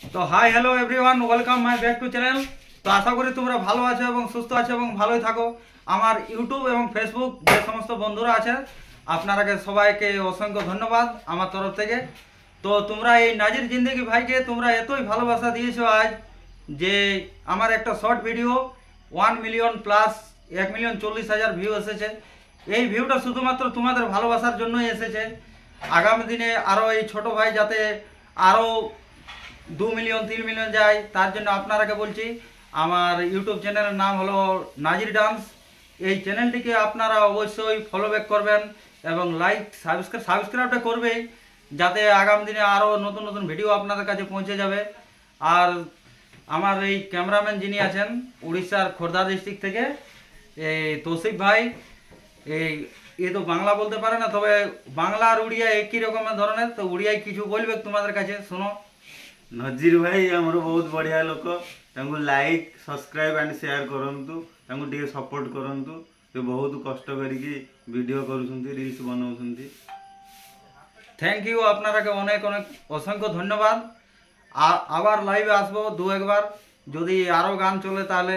তো hi hello everyone, welcome my back to channel. তো আশা করি তোমরা ভালো আছো এবং সুস্থ আছো এবং ভালোই থাকো। আমার ইউটিউব এবং ফেসবুক যে সমস্ত বন্ধুরা আছে আপনারাকে সবাইকে অসংখ্য ধন্যবাদ আমার তরফ থেকে। তো তোমরা এই নাজির জিন্দেগি ভাইকে তোমরা এতই ভালোবাসা দিয়েছো আজ, যে আমার একটা short video 1 million plus 1,40,000 view এসেছে। এই ভিউটা শুধুমাত্র তোমাদের ভালোবাসার জন্যই এসেছে। আগামী দিনে আরও এই ছোট ভাই যাতে আরও 2 মিলিয়ন 3 মিলিয়ন যায়, তার জন্য আপনারাকে বলছি আমার ইউটিউব চ্যানেলের নাম হলো নাজির ডান্স। এই চ্যানেলটিকে আপনারা অবশ্যই ফলো ব্যাক করবেন এবং লাইক সাবস্ক্রাইবটা করবেই, যাতে আগামী দিনে আরও নতুন নতুন ভিডিও আপনাদের কাছে পৌঁছে যাবে। আর আমার এই ক্যামেরাম্যান যিনি আছেন উড়িষ্যার খোর্ধা ডিস্ট্রিক্ট থেকে, এই তৌসিফ ভাই, এই এ তো বাংলা বলতে পারে না, তবে বাংলা আর উড়িয়া একই রকমের ধরনের। তো উড়িয়ায় কিছু বলবে তোমাদের কাছে, শোনো। ନଜିର ଭାଇ ଆମର ବହୁତ ବଢ଼ିଆ ଲୋକ। ତାଙ୍କୁ ଲାଇକ୍ ସବସ୍କ୍ରାଇବ୍ ଆଣ୍ଡ ସେୟାର କରନ୍ତୁ, ତାଙ୍କୁ ଟିକେ ସପୋର୍ଟ କରନ୍ତୁ। ସେ ବହୁତ କଷ୍ଟ କରିକି ଭିଡ଼ିଓ କରୁଛନ୍ତି, ରିଲ୍ସ ବନାଉଛନ୍ତି। থ্যাংক ইউ, আপনারাকে অনেক অনেক অসংখ্য ধন্যবাদ। আবার লাইভে আসবো দু একবার, যদি আরও গান চলে তাহলে